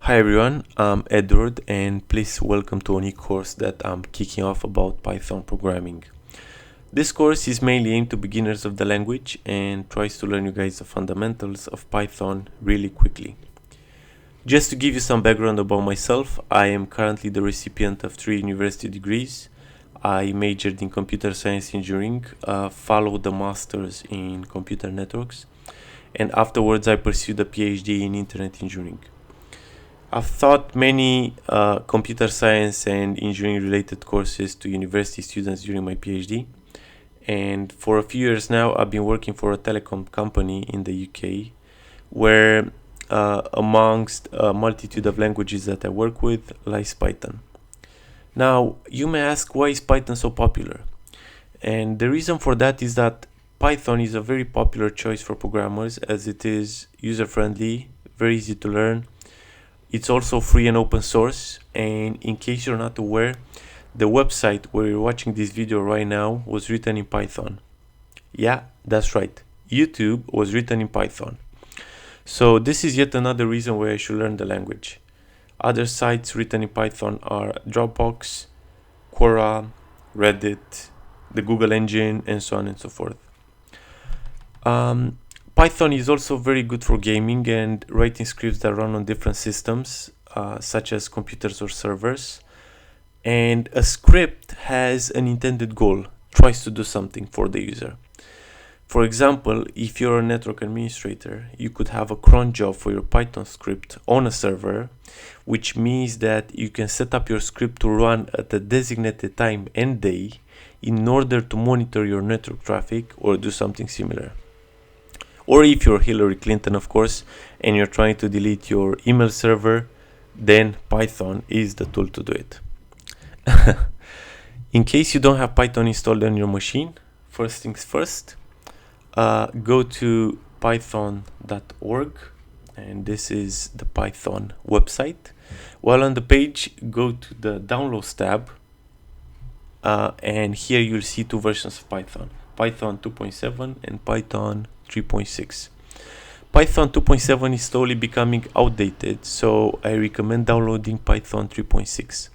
Hi everyone, I'm Edward and please welcome to a new course that I'm kicking off about Python programming. This course is mainly aimed to beginners of the language and tries to learn you guys the fundamentals of Python really quickly. Just to give you some background about myself, I am currently the recipient of 3 university degrees. I majored in computer science engineering, followed the masters in computer networks, and afterwards I pursued a PhD in internet engineering. I've taught many computer science and engineering related courses to university students during my PhD. And for a few years now, I've been working for a telecom company in the UK, where amongst a multitude of languages that I work with lies Python. Now, you may ask, why is Python so popular? And the reason for that is that Python is a very popular choice for programmers as it is user-friendly, very easy to learn. It's also free and open source, and in case you're not aware, the website where you're watching this video right now was written in Python. Yeah, that's right. YouTube was written in Python. So this is yet another reason why I should learn the language. Other sites written in Python are Dropbox, Quora, Reddit, the Google engine, and so on and so forth. Python is also very good for gaming and writing scripts that run on different systems, such as computers or servers. And a script has an intended goal, tries to do something for the user. For example, if you're a network administrator, you could have a cron job for your Python script on a server, which means that you can set up your script to run at a designated time and day in order to monitor your network traffic or do something similar. Or if you're Hillary Clinton, of course, and you're trying to delete your email server, then Python is the tool to do it. In case you don't have Python installed on your machine, first things first, go to python.org, and this is the Python website. While on the page, go to the Downloads tab, and here you'll see 2 versions of Python, Python 2.7 and Python 3.6. Python 2.7 is slowly becoming outdated, so I recommend downloading Python 3.6.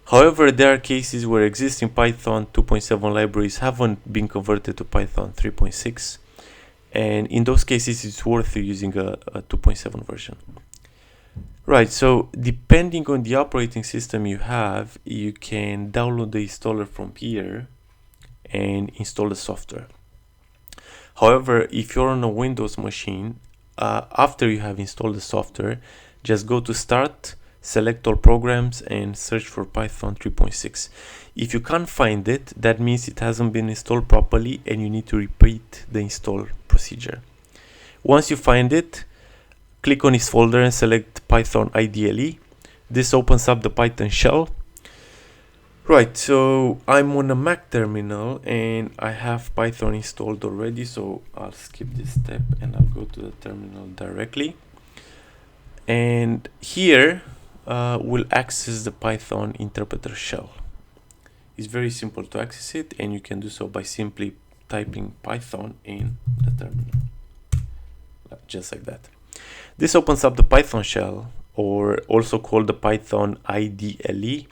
However, there are cases where existing Python 2.7 libraries haven't been converted to Python 3.6, and in those cases it's worth using a 2.7 version. Right, so depending on the operating system you have, you can download the installer from here and install the software. However, if you're on a Windows machine, after you have installed the software, just go to Start, select all programs, and search for Python 3.6. If you can't find it, that means it hasn't been installed properly and you need to repeat the install procedure. Once you find it, click on its folder and select Python IDLE. This opens up the Python shell. Right, so I'm on a Mac terminal and I have Python installed already, so I'll skip this step and I'll go to the terminal directly. And here we'll access the Python interpreter shell. It's very simple to access it, and you can do so by simply typing Python in the terminal, just like that. This opens up the Python shell, or also called the Python IDLE.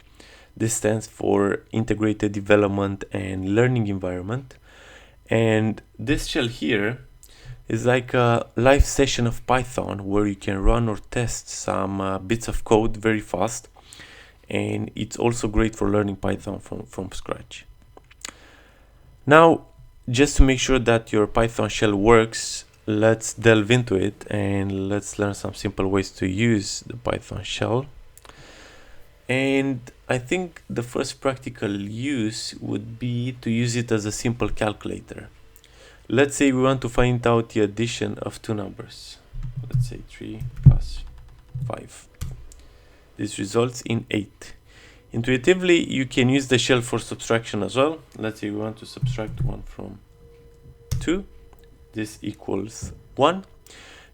This stands for Integrated Development and Learning Environment. And this shell here is like a live session of Python where you can run or test some bits of code very fast. And it's also great for learning Python from scratch. Now, just to make sure that your Python shell works, let's delve into it and let's learn some simple ways to use the Python shell. And I think the first practical use would be to use it as a simple calculator. Let's say we want to find out the addition of 2 numbers. Let's say 3 plus 5. This results in 8. Intuitively, you can use the shell for subtraction as well. Let's say we want to subtract 1 from 2. This equals 1.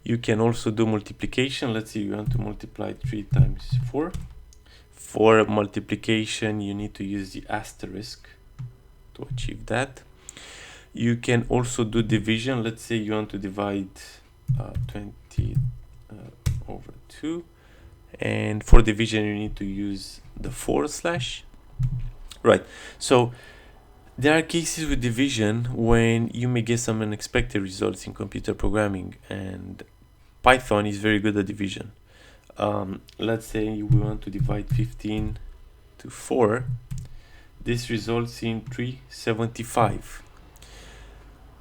You can also do multiplication. Let's say you want to multiply 3 times 4. For multiplication, you need to use the asterisk to achieve that. You can also do division. Let's say you want to divide 20 over 2. and for division you need to use the /. Right, so there are cases with division when you may get some unexpected results in computer programming, and Python is very good at division. Let's say we want to divide 15 to 4. This results in 375.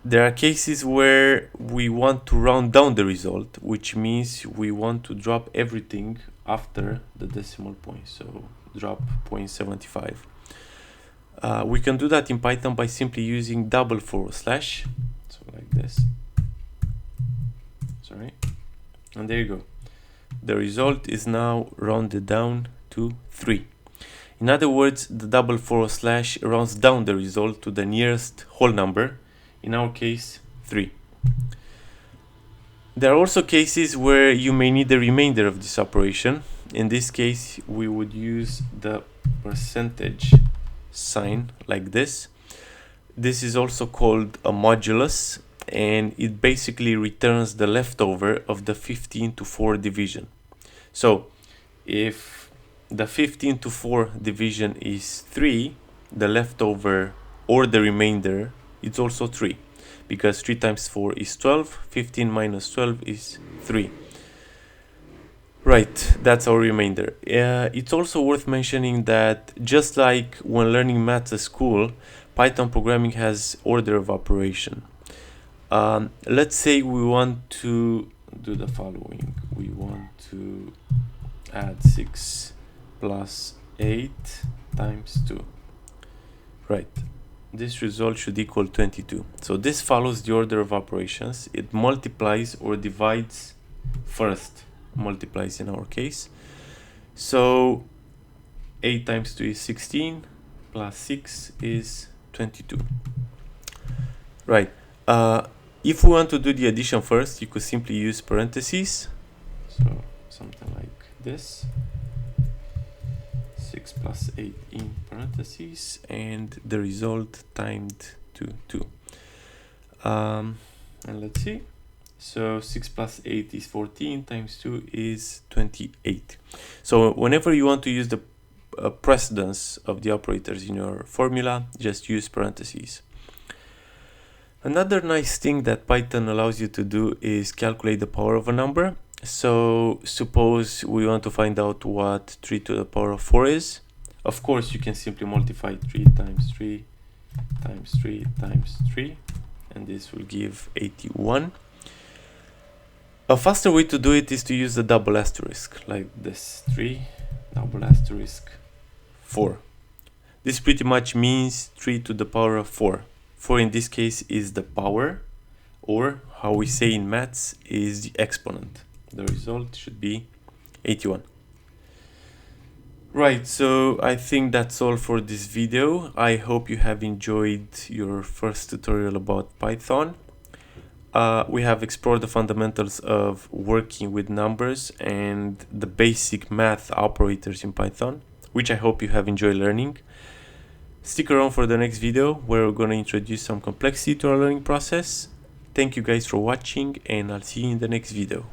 There are cases where we want to round down the result, which means we want to drop everything after the decimal point, so drop 0.75. We can do that in Python by simply using double /, so like this. Sorry, and there you go. The result is now rounded down to 3. In other words, the double / rounds down the result to the nearest whole number, in our case 3. There are also cases where you may need the remainder of this operation. In this case, we would use the percentage sign like this. This is also called a modulus, and it basically returns the leftover of the 15 to 4 division. So if the 15 to 4 division is 3, the leftover or the remainder it's also 3, because 3 times 4 is 12, 15 minus 12 is 3. Right, that's our remainder. It's also worth mentioning that just like when learning maths at school, Python programming has order of operation. Let's say we want to do the following. We want to add 6 plus 8 times 2. Right, this result should equal 22. So this follows the order of operations. It multiplies or divides first. Multiplies in our case. So 8 times 2 is 16, plus 6 is 22. Right. If we want to do the addition first, you could simply use parentheses. So something like this. 6 plus 8 in parentheses, and the result timed to 2. And let's see. So 6 plus 8 is 14, times 2 is 28. So whenever you want to use the precedence of the operators in your formula, just use parentheses. Another nice thing that Python allows you to do is calculate the power of a number. So suppose we want to find out what 3 to the power of 4 is. Of course, you can simply multiply 3 times 3 times 3 times 3, and this will give 81. A faster way to do it is to use the double asterisk, like this, 3 double asterisk 4. This pretty much means 3 to the power of 4. 4 in this case is the power, or how we say in maths is the exponent. The result should be 81. Right, so I think that's all for this video. I hope you have enjoyed your first tutorial about Python. We have explored the fundamentals of working with numbers and the basic math operators in Python, which I hope you have enjoyed learning. Stick around for the next video where we're going to introduce some complexity to our learning process. Thank you guys for watching, and I'll see you in the next video.